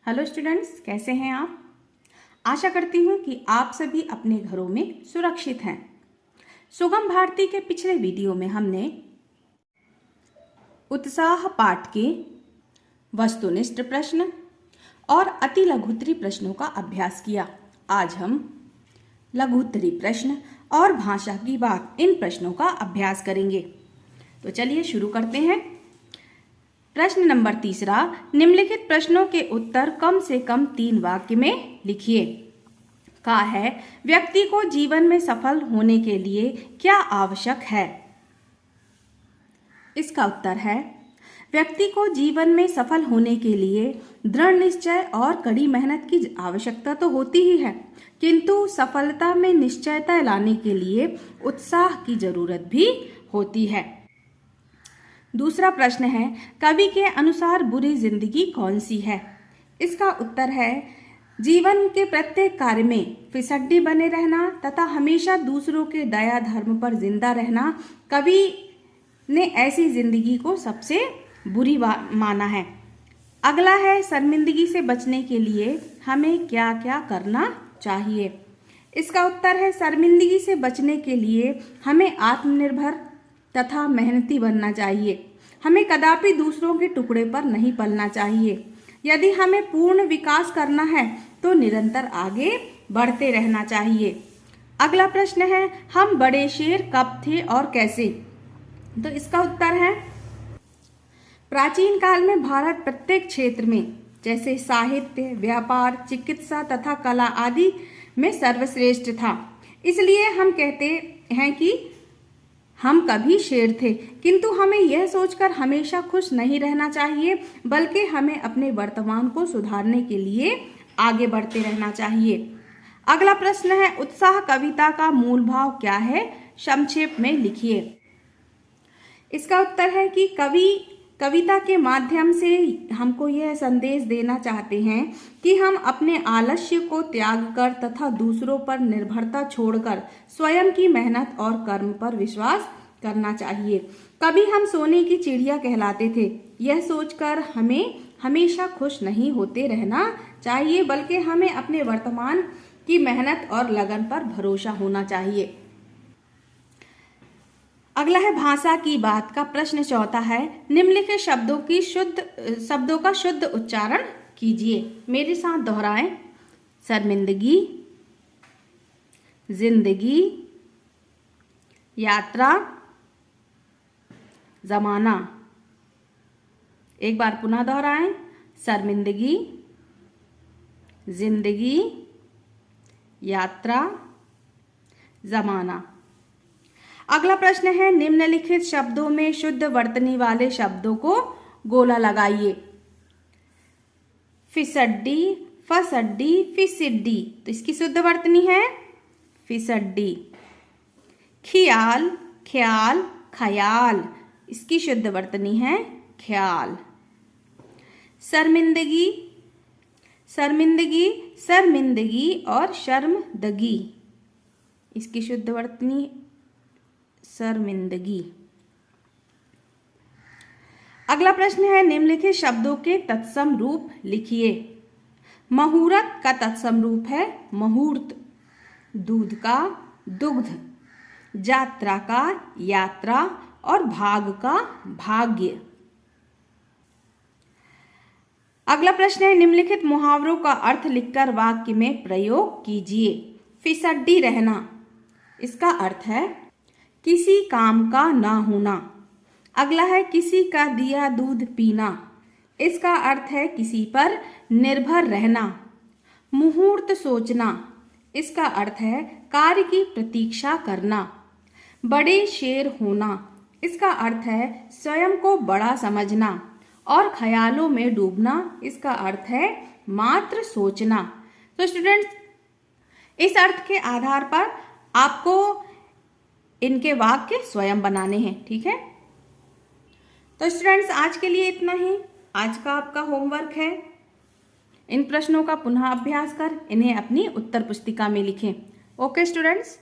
Hello students, कैसे हैं आप। आशा करती हूँ कि आप सभी अपने घरों में सुरक्षित हैं। सुगम भारती के पिछले वीडियो में हमने उत्साह पाठ के वस्तुनिष्ठ प्रश्न और अति लघुत्तरी प्रश्नों का अभ्यास किया। आज हम लघुत्तरी प्रश्न और भाषा की बात इन प्रश्नों का अभ्यास करेंगे। तो चलिए शुरू करते हैं। प्रश्न नंबर 3, निम्नलिखित प्रश्नों के उत्तर कम से कम 3 वाक्य में लिखिए। का है, व्यक्ति को जीवन में सफल होने के लिए क्या आवश्यक है। इसका उत्तर है, व्यक्ति को जीवन में सफल होने के लिए दृढ़ निश्चय और कड़ी मेहनत की आवश्यकता तो होती ही है, किंतु सफलता में निश्चयता लाने के लिए उत्साह की जरूरत भी होती है। दूसरा प्रश्न है, कवि के अनुसार बुरी जिंदगी कौन सी है। इसका उत्तर है, जीवन के प्रत्येक कार्य में फिसड्डी बने रहना तथा हमेशा दूसरों के दया धर्म पर जिंदा रहना, कवि ने ऐसी जिंदगी को सबसे बुरी माना है। अगला है, शर्मिंदगी से बचने के लिए हमें क्या क्या करना चाहिए। इसका उत्तर है, शर्मिंदगी से बचने के लिए हमें आत्मनिर्भर तथा मेहनती बनना चाहिए। हमें कदापि दूसरों के टुकड़े पर नहीं पलना चाहिए। यदि हमें पूर्ण विकास करना है तो निरंतर आगे बढ़ते रहना चाहिए। अगला प्रश्न है, हम बड़े शेर कब थे और कैसे। तो इसका उत्तर है, प्राचीन काल में भारत प्रत्येक क्षेत्र में जैसे साहित्य, व्यापार, चिकित्सा तथा कला आदि में सर्वश्रेष्ठ था। इसलिए हम कहते हैं कि हम कभी शेर थे, किंतु हमें यह सोचकर हमेशा खुश नहीं रहना चाहिए, बल्कि हमें अपने वर्तमान को सुधारने के लिए आगे बढ़ते रहना चाहिए। अगला प्रश्न है, उत्साह कविता का मूल भाव क्या है, संक्षेप में लिखिए। इसका उत्तर है कि कवि कविता के माध्यम से हमको यह संदेश देना चाहते हैं कि हम अपने आलस्य को त्याग कर तथा दूसरों पर निर्भरता छोड़कर स्वयं की मेहनत और कर्म पर विश्वास करना चाहिए। कभी हम सोने की चिड़िया कहलाते थे। यह सोचकर हमें हमेशा खुश नहीं होते रहना चाहिए, बल्कि हमें अपने वर्तमान की मेहनत और लगन पर भरोसा होना चाहिए। अगला है, भाषा की बात का प्रश्न 4 है, निम्नलिखित शब्दों का शुद्ध उच्चारण कीजिए। मेरे साथ दोहराएं। शर्मिंदगी, जिंदगी, यात्रा, जमाना। एक बार पुनः दोहराएं। शर्मिंदगी, जिंदगी, यात्रा, जमाना। अगला प्रश्न है, निम्नलिखित शब्दों में शुद्ध वर्तनी वाले शब्दों को गोला लगाइए। फिसड्डी, फसड्डी, फिसिड्डी। तो इसकी शुद्ध वर्तनी है फिसड्डी। खियाल, ख्याल, खयाल। इसकी शुद्ध वर्तनी है ख्याल। शर्मिंदगी, शर्मिंदगी, शर्मिंदगी और शर्मदगी। इसकी शुद्ध वर्तनी शर्मिंदगी। अगला प्रश्न है, निम्नलिखित शब्दों के तत्सम रूप लिखिए। मुहूर्त का तत्सम रूप है मुहूर्त, दूध का दुग्ध, यात्रा का यात्रा और भाग का भाग्य। अगला प्रश्न है, निम्नलिखित मुहावरों का अर्थ लिखकर वाक्य में प्रयोग कीजिए। फिसड्डी रहना, इसका अर्थ है किसी काम का ना होना। अगला है, किसी का दिया दूध पीना। इसका अर्थ है किसी पर निर्भर रहना। मुहूर्त सोचना, इसका अर्थ है कार्य की प्रतीक्षा करना। बड़े शेर होना, इसका अर्थ है स्वयं को बड़ा समझना। और ख्यालों में डूबना, इसका अर्थ है मात्र सोचना। तो स्टूडेंट्स, इस अर्थ के आधार पर आपको इनके वाक्य स्वयं बनाने हैं। ठीक है, तो स्टूडेंट्स आज के लिए इतना ही। आज का आपका होमवर्क है, इन प्रश्नों का पुनः अभ्यास कर इन्हें अपनी उत्तर पुस्तिका में लिखें। Okay students.